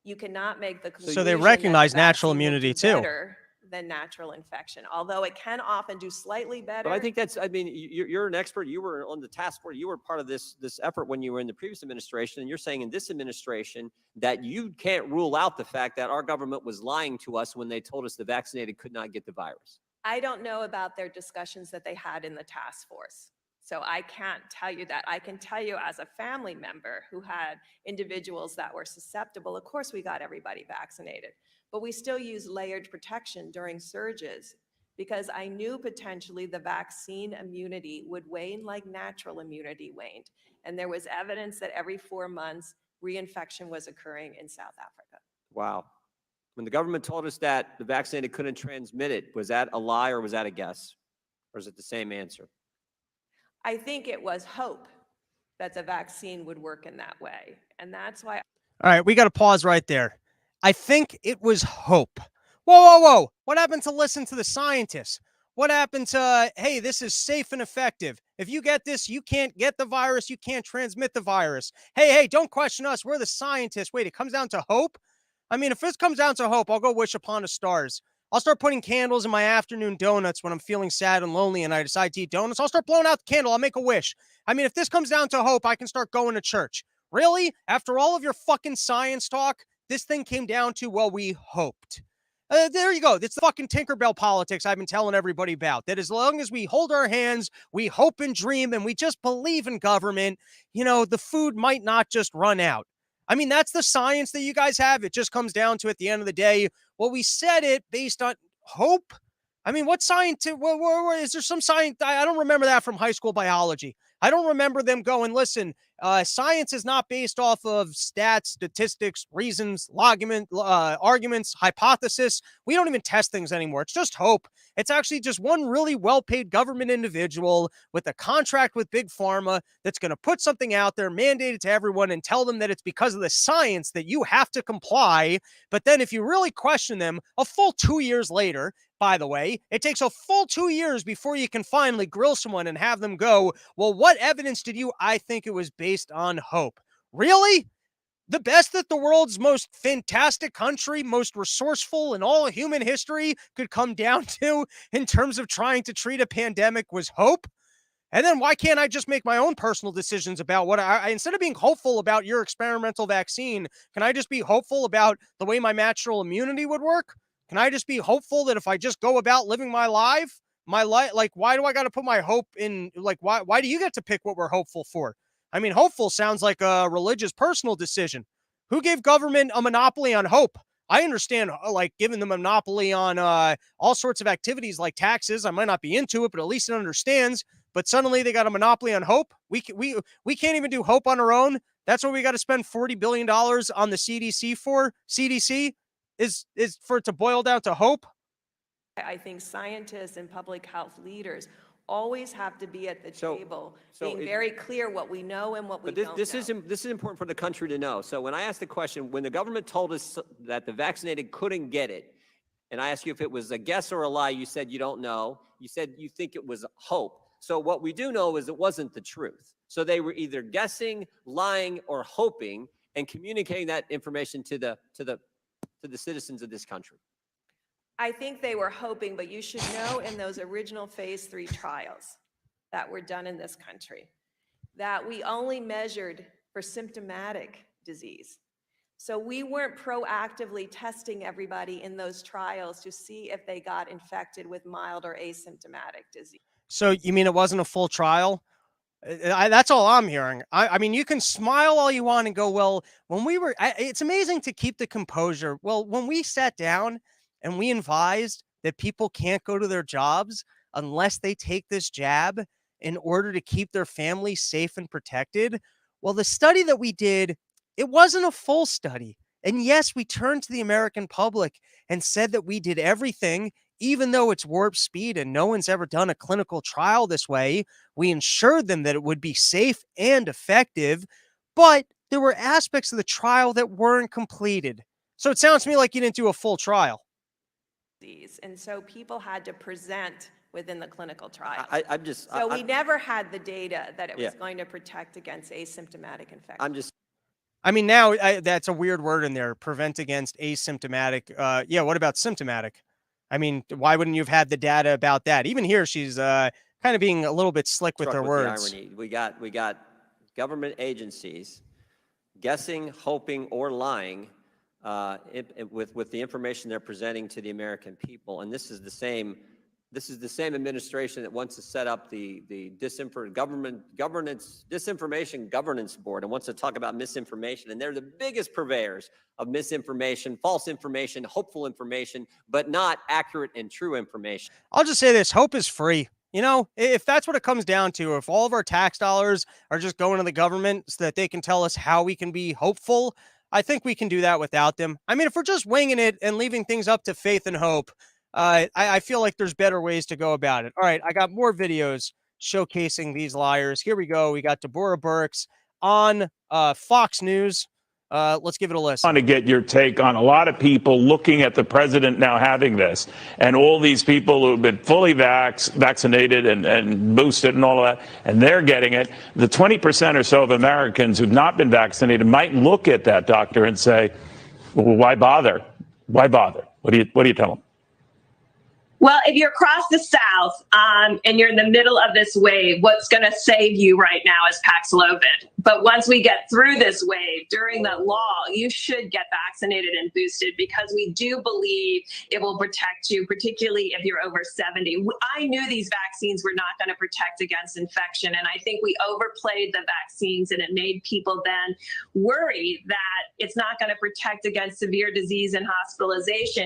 you cannot make the conclusion So they that recognize the natural vaccine will immunity do too. better than natural infection, although it can often do slightly better. But I think that's, I mean, you're an expert. You were on the task force. You were part of this effort when you were in the previous administration. And you're saying in this administration that you can't rule out the fact that our government was lying to us when they told us the vaccinated could not get the virus. I don't know about their discussions that they had in the task force. So I can't tell you that. I can tell you as a family member who had individuals that were susceptible, of course we got everybody vaccinated, but we still use layered protection during surges because I knew potentially the vaccine immunity would wane like natural immunity waned. And there was evidence that every 4 months reinfection was occurring in South Africa. Wow. When the government told us that the vaccinated couldn't transmit it, was that a lie or was that a guess? Or is it the same answer? I think it was hope that the vaccine would work in that way. And that's why. All right, we got to pause right there. I think it was hope. Whoa. What happened to listen to the scientists? What happened to, hey, this is safe and effective. If you get this, you can't get the virus. You can't transmit the virus. Hey, don't question us. We're the scientists. Wait, it comes down to hope? I mean, if this comes down to hope, I'll go wish upon the stars. I'll start putting candles in my afternoon donuts when I'm feeling sad and lonely and I decide to eat donuts. I'll start blowing out the candle. I'll make a wish. I mean, if this comes down to hope, I can start going to church. Really? After all of your fucking science talk, this thing came down to, well, we hoped. There you go. It's the fucking Tinkerbell politics I've been telling everybody about. That as long as we hold our hands, we hope and dream, and we just believe in government, the food might not just run out. I mean, that's the science that you guys have. It just comes down to, at the end of the day, well, we said it based on hope. I mean, what science? Is there some science? I don't remember that from high school biology. I don't remember them going, listen, science is not based off of stats, statistics, reasons, arguments, hypothesis. We don't even test things anymore. It's just hope. It's actually just one really well-paid government individual with a contract with Big Pharma that's going to put something out there, mandate it to everyone, and tell them that it's because of the science that you have to comply. But then if you really question them, a full 2 years later, by the way, it takes a full 2 years before you can finally grill someone and have them go, well, what evidence did you? I think it was based on hope. Really? The best that the world's most fantastic country, most resourceful in all human history could come down to in terms of trying to treat a pandemic was hope? And then why can't I just make my own personal decisions about what instead of being hopeful about your experimental vaccine, can I just be hopeful about the way my natural immunity would work? Can I just be hopeful that if I just go about living my life, my life. Like, why do I got to put my hope in? Like, why do you get to pick what we're hopeful for? I mean, hopeful sounds like a religious personal decision. Who gave government a monopoly on hope? I understand, like, giving them a monopoly on all sorts of activities like taxes. I might not be into it, but at least it understands. But suddenly they got a monopoly on hope. We can't even do hope on our own. That's what we got to spend $40 billion on the CDC for. CDC is for it to boil down to hope. I think scientists and public health leaders always have to be at the table, being very clear what we know and what we don't know. This is important for the country to know. So when I asked the question, when the government told us that the vaccinated couldn't get it, and I asked you if it was a guess or a lie, you said you don't know. You said you think it was hope. So what we do know is it wasn't the truth. So they were either guessing, lying, or hoping, and communicating that information to the citizens of this country. I think they were hoping, but you should know in those original phase 3 trials that were done in this country that we only measured for symptomatic disease. So we weren't proactively testing everybody in those trials to see if they got infected with mild or asymptomatic disease. So you mean it wasn't a full trial? That's all I'm hearing. I mean, you can smile all you want and go, well, when we were, it's amazing to keep the composure. Well, when we sat down and we advised that people can't go to their jobs unless they take this jab in order to keep their families safe and protected. Well, the study that we did, it wasn't a full study. And yes, we turned to the American public and said that we did everything, even though it's warp speed and no one's ever done a clinical trial this way. We ensured them that it would be safe and effective, but there were aspects of the trial that weren't completed. So it sounds to me like you didn't do a full trial. And so people had to present within the clinical trial. So we never had the data that it was going to protect against asymptomatic infection. I mean, now that's a weird word in there, prevent against asymptomatic. Yeah, what about symptomatic? I mean, why wouldn't you have had the data about that? Even here, she's kind of being a little bit slick with her words. The irony. We got government agencies guessing, hoping, or lying with the information they're presenting to the American people, and this is the same administration that wants to set up the disinformation governance board and wants to talk about misinformation, and they're the biggest purveyors of misinformation, false information, hopeful information, but not accurate and true information. I'll just say this: hope is free. You know, if that's what it comes down to, if all of our tax dollars are just going to the government so that they can tell us how we can be hopeful, I think we can do that without them. I mean, if we're just winging it and leaving things up to faith and hope, I feel like there's better ways to go about it. All right, I got more videos showcasing these liars. Here we go. We got Deborah Birx on Fox News. Let's give it a listen. I want to get your take on a lot of people looking at the president now having this, and all these people who have been fully vaccinated and boosted and all of that, and they're getting it. The 20% or so of Americans who've not been vaccinated might look at that doctor and say, well, why bother? Why bother? What do you tell them? Well, if you're across the South and you're in the middle of this wave, what's going to save you right now is Paxlovid. But once we get through this wave, during the lull, you should get vaccinated and boosted because we do believe it will protect you, particularly if you're over 70. I knew these vaccines were not going to protect against infection, and I think we overplayed the vaccines, and it made people then worry that it's not going to protect against severe disease and hospitalization.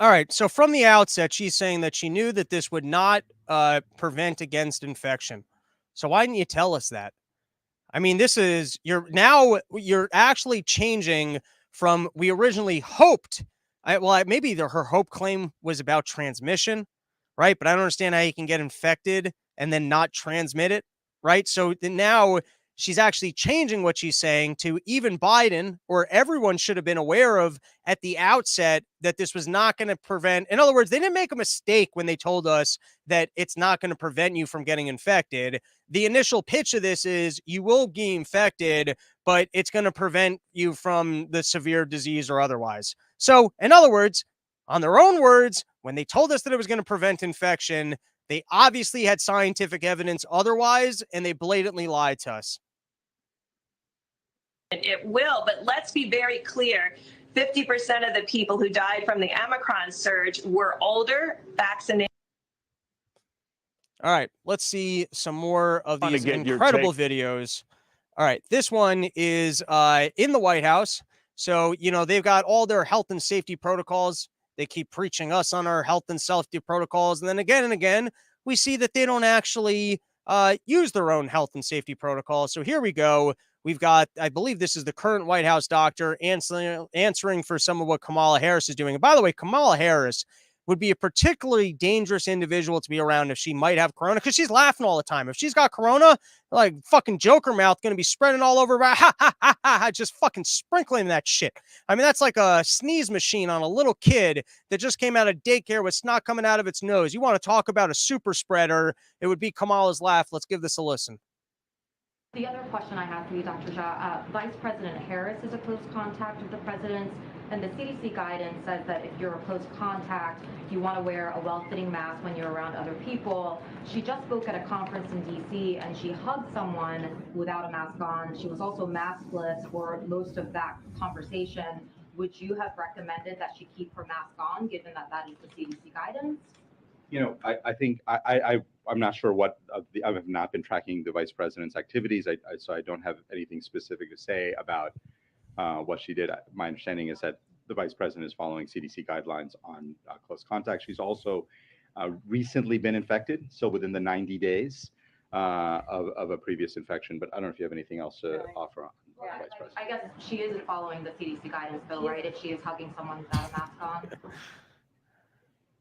All right. So from the outset, she's saying that she knew that this would not prevent against infection. So why didn't you tell us that? I mean, you're actually changing from we originally hoped. Maybe her hope claim was about transmission, right? But I don't understand how you can get infected and then not transmit it, right? So now she's actually changing what she's saying to even Biden, or everyone should have been aware of at the outset that this was not going to prevent. In other words, they didn't make a mistake when they told us that it's not going to prevent you from getting infected. The initial pitch of this is you will be infected, but it's going to prevent you from the severe disease or otherwise. So in other words, on their own words, when they told us that it was going to prevent infection, they obviously had scientific evidence otherwise, and they blatantly lied to us. It will, but let's be very clear. 50% of the people who died from the Omicron surge were older, vaccinated. All right, let's see some more of Wanna these get your incredible videos. All right, this one is in the White House. So, you know, they've got all their health and safety protocols. They keep preaching us on our health and safety protocols. And then again and again, we see that they don't actually use their own health and safety protocols. So here we go. We've got, I believe this is the current White House doctor answering for some of what Kamala Harris is doing. And by the way, Kamala Harris would be a particularly dangerous individual to be around if she might have corona, because she's laughing all the time. If she's got corona, like fucking Joker mouth going to be spreading all over, ha, ha, ha, ha, just fucking sprinkling that shit. I mean, that's like a sneeze machine on a little kid that just came out of daycare with snot coming out of its nose. You want to talk about a super spreader, it would be Kamala's laugh. Let's give this a listen. The other question I have for you, Dr. Jha, Vice President Harris is a close contact of the president's, and the CDC guidance says that if you're a close contact, you want to wear a well-fitting mask when you're around other people. She just spoke at a conference in DC and she hugged someone without a mask on. She was also maskless for most of that conversation. Would you have recommended that she keep her mask on, given that that is the CDC guidance? You know, I think I'm not sure what I have not been tracking the vice president's activities, so I don't have anything specific to say about what she did. My understanding is that the vice president is following CDC guidelines on close contact. She's also recently been infected, so within the 90 days of a previous infection. But I don't know if you have anything else to offer on the vice president. I guess she is following the CDC guidance, though, right? If she is hugging someone without a mask on.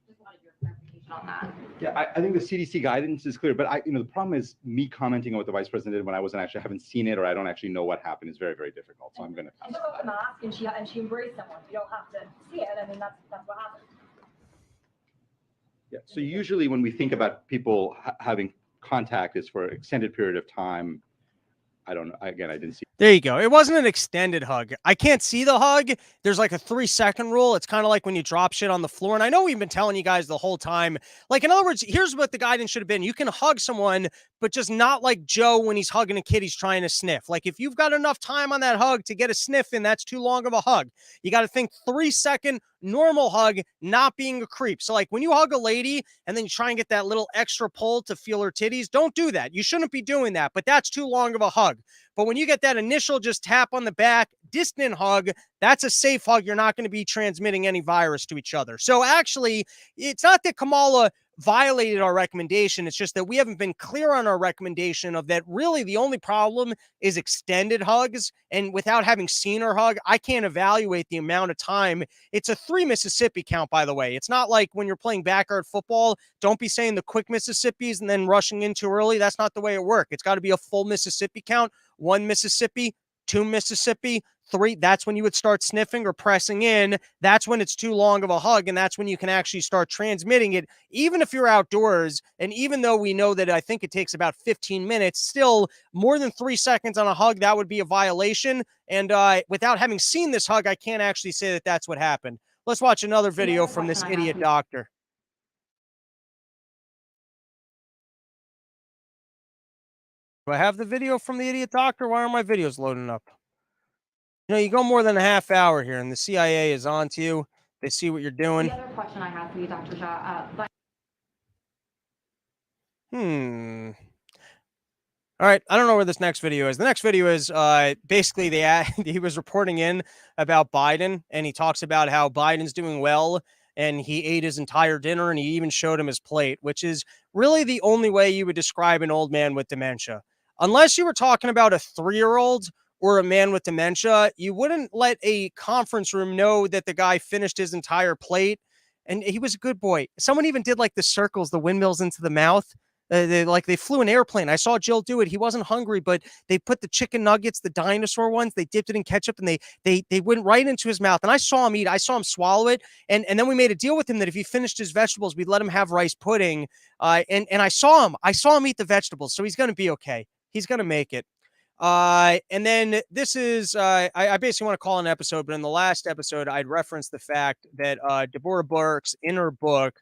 Just wanted your clarification on that. Yeah, I think the CDC guidance is clear, but the problem is me commenting on what the vice president did when I haven't seen it, or I don't actually know what happened is very, very difficult. So I'm going to pass on that. She took off the mask and she embraced someone. You don't have to see it. I mean, that's what happened. Yeah. So usually when we think about people having contact, it's for an extended period of time. I don't know. Again, I didn't see. There you go. It wasn't an extended hug. I can't see the hug. There's like a 3-second rule. It's kind of like when you drop shit on the floor. And I know we've been telling you guys the whole time. Like, in other words, here's what the guidance should have been. You can hug someone, but just not like Joe when he's hugging a kid he's trying to sniff. Like, if you've got enough time on that hug to get a sniff in, that's too long of a hug. You got to think 3-second normal hug, not being a creep. So like when you hug a lady and then you try and get that little extra pull to feel her titties, don't do that. You shouldn't be doing that, but that's too long of a hug. But when you get that initial just tap on the back, distant hug, that's a safe hug. You're not going to be transmitting any virus to each other. So actually, it's not that Kamala violated our recommendation. It's just that we haven't been clear on our recommendation of that. Really, the only problem is extended hugs. And without having seen her hug, I can't evaluate the amount of time. It's a 3 Mississippi count, by the way. It's not like when you're playing backyard football, don't be saying the quick Mississippis and then rushing in too early. That's not the way it works. It's got to be a full Mississippi count. 1 Mississippi, 2 Mississippi, 3, that's when you would start sniffing or pressing in. That's when it's too long of a hug, and that's when you can actually start transmitting it, even if you're outdoors. And even though we know that I think it takes about 15 minutes, still more than 3 seconds on a hug, that would be a violation. And without having seen this hug, I can't actually say that that's what happened. Let's watch another video from this idiot doctor. Do I have the video from the idiot doctor? Why are my videos loading up? You know, you go more than a half hour here, and the CIA is on to you. They see what you're doing. The other question I have for you, Dr. Jha, All right, I don't know where this next video is. The next video is basically he was reporting in about Biden, and he talks about how Biden's doing well, and he ate his entire dinner, and he even showed him his plate, which is really the only way you would describe an old man with dementia. Unless you were talking about a 3-year-old or a man with dementia, you wouldn't let a conference room know that the guy finished his entire plate. And he was a good boy. Someone even did like the circles, the windmills into the mouth. They flew an airplane. I saw Jill do it. He wasn't hungry, but they put the chicken nuggets, the dinosaur ones, they dipped it in ketchup and they went right into his mouth. And I saw him eat. I saw him swallow it. And then we made a deal with him that if he finished his vegetables, we'd let him have rice pudding. And I saw him eat the vegetables. So he's going to be okay. He's going to make it. And then this is, I basically want to call an episode, but in the last episode, I'd referenced the fact that Deborah Burks in her book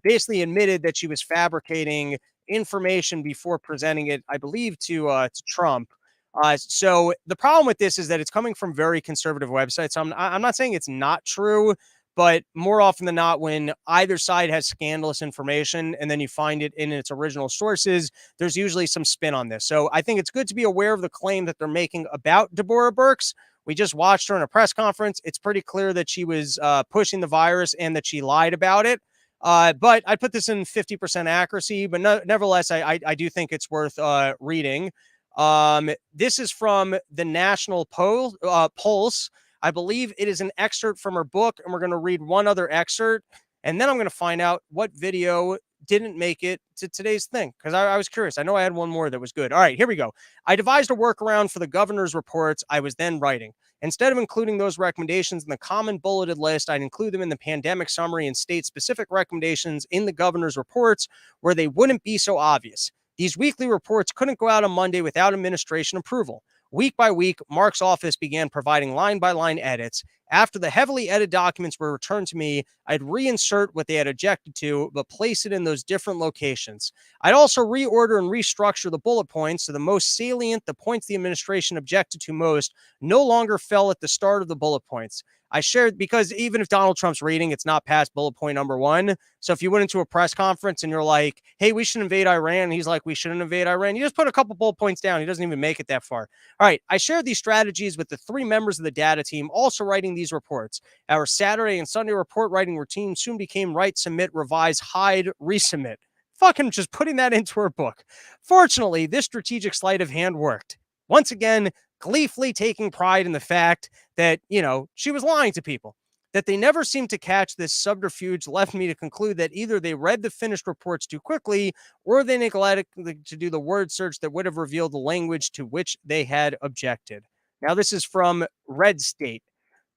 basically admitted that she was fabricating information before presenting it, I believe, to Trump. So the problem with this is that it's coming from very conservative websites. I'm not saying it's not true, But more often than not, when either side has scandalous information and then you find it in its original sources, there's usually some spin on this. So I think it's good to be aware of the claim that they're making about Deborah Birx. We just watched her in a press conference. It's pretty clear that she was pushing the virus and that she lied about it. But I put this in 50% accuracy, but nevertheless, I do think it's worth reading. This is from the National Pulse. I believe it is an excerpt from her book, and we're going to read one other excerpt, and then I'm going to find out what video didn't make it to today's thing, because I was curious. I know I had one more that was good. All right, here we go. I devised a workaround for the governor's reports I was then writing. Instead of including those recommendations in the common bulleted list, I'd include them in the pandemic summary and state-specific recommendations in the governor's reports where they wouldn't be so obvious. These weekly reports couldn't go out on Monday without administration approval. Week by week, Mark's office began providing line-by-line edits. After the heavily edited documents were returned to me, I'd reinsert what they had objected to, but place it in those different locations. I'd also reorder and restructure the bullet points so the most salient, the points the administration objected to most, no longer fell at the start of the bullet points. I shared, because even if Donald Trump's reading, it's not past bullet point number 1. So if you went into a press conference and you're like, hey, we should invade Iran, and he's like, we shouldn't invade Iran, you just put a couple bullet points down. He doesn't even make it that far. All right, I shared these strategies with the 3 members of the data team also writing these reports. Our Saturday and Sunday report writing routine soon became write, submit, revise, hide, resubmit. Fucking just putting that into her book. Fortunately, this strategic sleight of hand worked. Once again, gleefully taking pride in the fact that, she was lying to people. That they never seemed to catch this subterfuge left me to conclude that either they read the finished reports too quickly or they neglected to do the word search that would have revealed the language to which they had objected. Now, this is from Red State.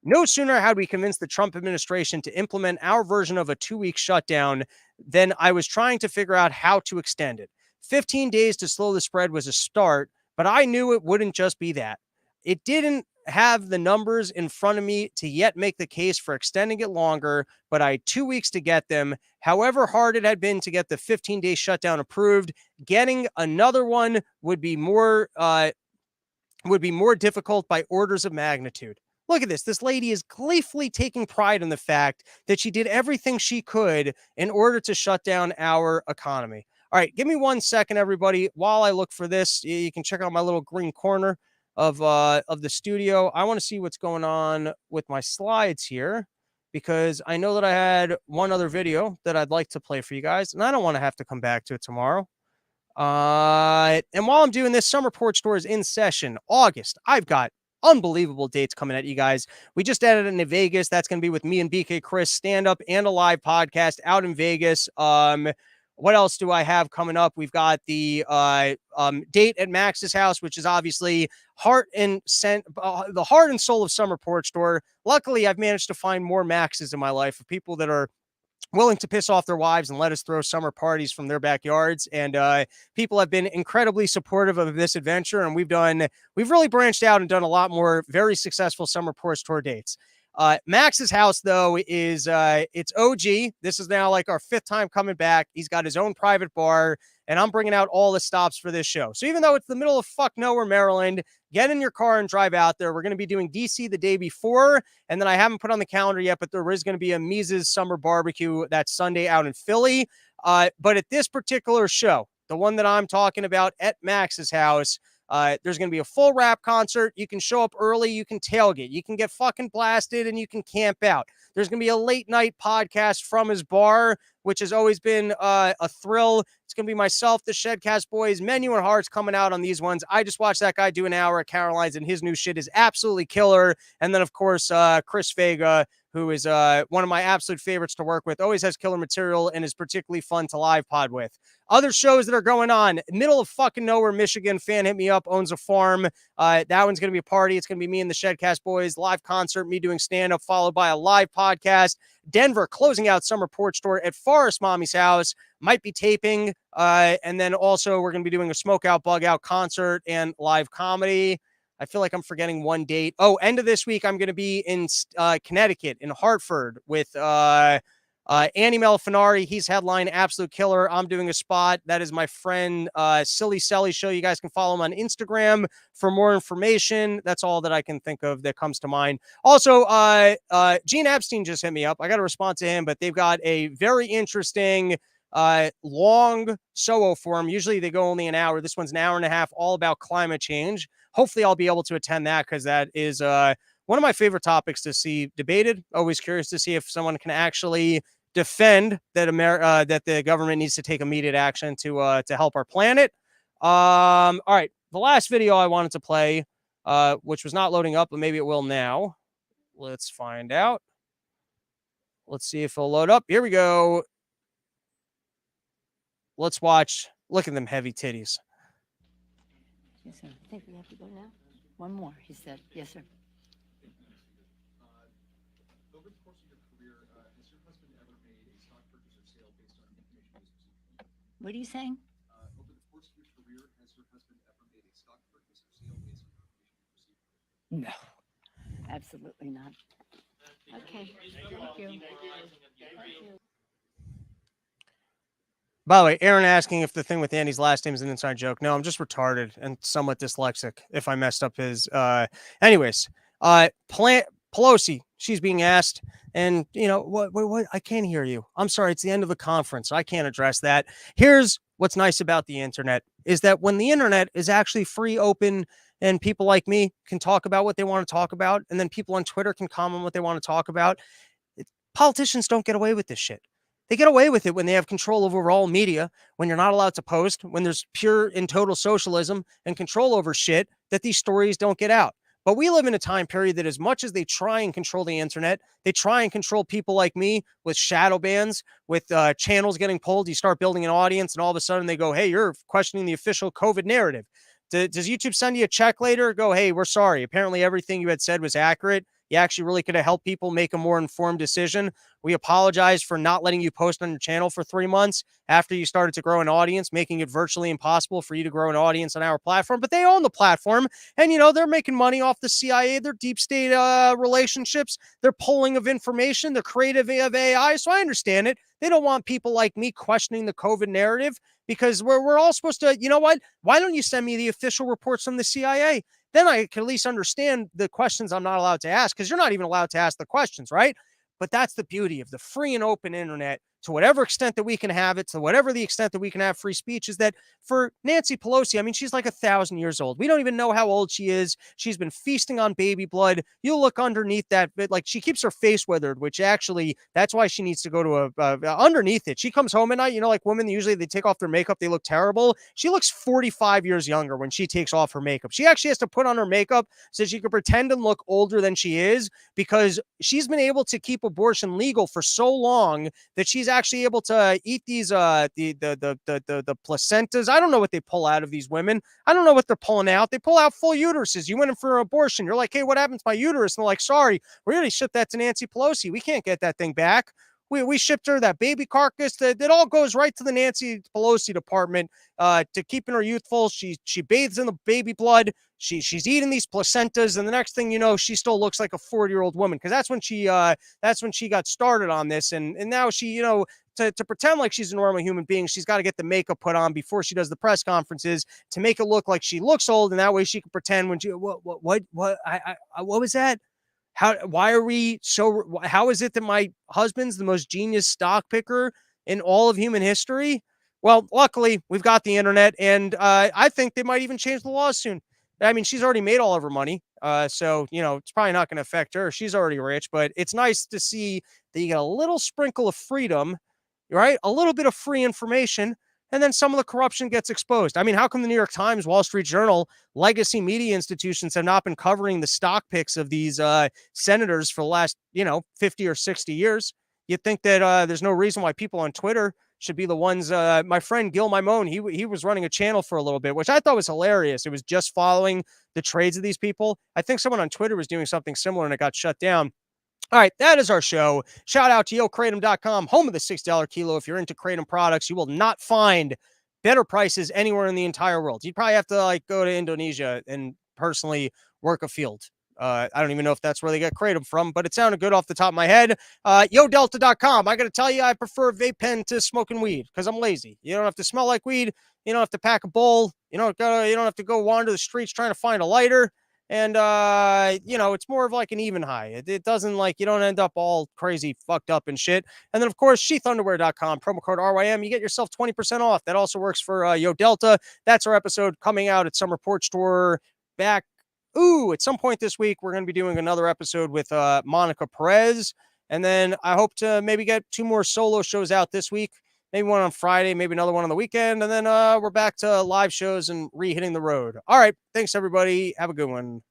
No sooner had we convinced the Trump administration to implement our version of a 2-week shutdown than I was trying to figure out how to extend it. 15 days to slow the spread was a start, but I knew it wouldn't just be that. It didn't have the numbers in front of me to yet make the case for extending it longer, but I had 2 weeks to get them. However hard it had been to get the 15-day shutdown approved, getting another one would be more difficult by orders of magnitude. Look at this. This lady is gleefully taking pride in the fact that she did everything she could in order to shut down our economy. All right, give me 1 second, everybody. While I look for this, you can check out my little green corner of the studio. I want to see what's going on with my slides here, because I know that I had one other video that I'd like to play for you guys, and I don't want to have to come back to it tomorrow. And while I'm doing this, Summer Porch Tour is in session. August, I've got unbelievable dates coming at you guys. We just added in Vegas. That's going to be with me and BK Chris, stand-up and a live podcast out in Vegas. What else do I have coming up? We've got the date at Max's house, which is obviously the heart and soul of Summer Porch Tour. Luckily, I've managed to find more Maxes in my life of people that are willing to piss off their wives and let us throw summer parties from their backyards. And people have been incredibly supportive of this adventure. And we've really branched out and done a lot more very successful Summer Porch Tour dates. Max's house, though, is it's OG. This is now like our 5th time coming back. He's got his own private bar, and I'm bringing out all the stops for this show. So even though it's the middle of fuck nowhere, Maryland, get in your car and drive out there. We're going to be doing DC the day before, and then I haven't put on the calendar yet, but there is going to be a Mises Summer Barbecue that Sunday out in Philly. But at this particular show, the one that I'm talking about at Max's house, there's going to be a full rap concert. You can show up early. You can tailgate. You can get fucking blasted, and you can camp out. There's going to be a late night podcast from his bar, which has always been a thrill. It's going to be myself, the Shedcast boys, Menu and Hearts coming out on these ones. I just watched that guy do an hour at Caroline's, and his new shit is absolutely killer. And then, of course, Chris Vega, who is one of my absolute favorites to work with, always has killer material and is particularly fun to live pod with. Other shows that are going on, middle of fucking nowhere, Michigan, fan hit me up, owns a farm. That one's going to be a party. It's going to be me and the Shedcast boys, live concert, me doing stand-up, followed by a live podcast. Denver closing out Summer Porch Tour at Forest Mommy's house. Might be taping. And then also we're going to be doing a smoke out, bug out concert and live comedy. I feel like I'm forgetting one date. Oh, end of this week, I'm going to be in Connecticut, in Hartford, with Andy Melifinari, he's headline Absolute Killer. I'm doing a spot. That is my friend Silly Selly Show. You guys can follow him on Instagram for more information. That's all that I can think of that comes to mind. Also, Gene Epstein just hit me up. I got to respond to him, but they've got a very interesting long SOO forum. Usually they go only an hour. This one's an hour and a half, all about climate change. Hopefully I'll be able to attend that because that is one of my favorite topics to see debated. Always curious to see if someone can actually defend that that the government needs to take immediate action to help our planet. All right, the last video I wanted to play, which was not loading up, but maybe it will now. Let's find out. Let's see if it'll load up. Here we go. Let's watch. Look at them heavy titties. Yes, sir. I think we have to go now. One more, he said. Yes, sir. Over the course of your career, has your husband ever made a stock purchase or sale based on information he's received? What are you saying? Over the course of your career, has your husband ever made a stock purchase or sale based on information he's received? No, absolutely not. Okay, thank you. By the way, Aaron asking if the thing with Andy's last name is an inside joke. No, I'm just retarded and somewhat dyslexic if I messed up his. Anyways, Pelosi, she's being asked, and you know what? I can't hear you. I'm sorry. It's the end of the conference. So I can't address that. Here's what's nice about the internet is that when the internet is actually free, open, and people like me can talk about what they want to talk about, and then people on Twitter can comment what they want to talk about. Politicians don't get away with this shit. They get away with it when they have control over all media, when you're not allowed to post, when there's pure and total socialism and control over shit that these stories don't get out. But we live in a time period that as much as they try and control the internet, they try and control people like me with shadow bans, with channels getting pulled. You start building an audience and all of a sudden they go, hey, you're questioning the official COVID narrative. Does YouTube send you a check later? Go, hey, we're sorry. Apparently everything you had said was accurate. You actually really could have helped people make a more informed decision. We apologize for not letting you post on your channel for 3 months after you started to grow an audience, making it virtually impossible for you to grow an audience on our platform. But they own the platform, and, you know, they're making money off the CIA, their deep state relationships, their pulling of information, their creative of AI. So I understand it. They don't want people like me questioning the COVID narrative because we're all supposed to, you know what? Why don't you send me the official reports from the CIA? Then I can at least understand the questions I'm not allowed to ask because you're not even allowed to ask the questions, right? But that's the beauty of the free and open internet. To whatever extent that we can have it, to whatever the extent that we can have free speech, is that for Nancy Pelosi, I mean, she's like 1,000 years old. We don't even know how old she is. She's been feasting on baby blood. You look underneath that, like she keeps her face withered, which actually, that's why she needs to go to underneath it. She comes home at night, you know, like women, usually they take off their makeup, they look terrible. She looks 45 years younger when she takes off her makeup. She actually has to put on her makeup so she can pretend and look older than she is because she's been able to keep abortion legal for so long that she's actually able to eat these the placentas. I don't know what they pull out of these women. I don't know what they're pulling out. They pull out full uteruses. You went in for an abortion. You're like, hey, what happened to my uterus? And they're like, sorry, we already shipped that to Nancy Pelosi. We can't get that thing back. We shipped her that baby carcass. That all goes right to the Nancy Pelosi department to keeping her youthful. She bathes in the baby blood. She's eating these placentas, and the next thing you know, she still looks like a 40-year-old woman because that's when she got started on this, and now she, you know, to pretend like she's a normal human being, she's got to get the makeup put on before she does the press conferences to make it look like she looks old, and that way she can pretend when she what was that? Why are we so, how is it that my husband's the most genius stock picker in all of human history? Well, luckily we've got the internet, and I think they might even change the laws soon. I mean, she's already made all of her money. So, you know, it's probably not going to affect her. She's already rich, but it's nice to see that you get a little sprinkle of freedom, right? A little bit of free information, and then some of the corruption gets exposed. I mean, how come the New York Times, Wall Street Journal, legacy media institutions have not been covering the stock picks of these senators for the last, 50 or 60 years? You'd think that there's no reason why people on Twitter should be the ones. My friend Gil Maimone, he was running a channel for a little bit, which I thought was hilarious. It was just following the trades of these people. I think someone on Twitter was doing something similar and it got shut down. All right, that is our show. Shout out to YoKratom.com, home of the $6 kilo. If you're into Kratom products, you will not find better prices anywhere in the entire world. You'd probably have to go to Indonesia and personally work a field I don't even know if that's where they get kratom from, but it sounded good off the top of my head. YoDelta.com. I got to tell you, I prefer vape pen to smoking weed because I'm lazy. You don't have to smell like weed. You don't have to pack a bowl. You don't have to go wander the streets trying to find a lighter. And, it's more of like an even high. It doesn't you don't end up all crazy fucked up and shit. And then, of course, sheathunderwear.com, promo code RYM. You get yourself 20% off. That also works for Yo Delta. That's our episode coming out at some report store back. At some point this week, we're going to be doing another episode with Monica Perez. And then I hope to maybe get 2 more solo shows out this week. Maybe one on Friday, maybe another one on the weekend. And then we're back to live shows and re-hitting the road. All right. Thanks, everybody. Have a good one.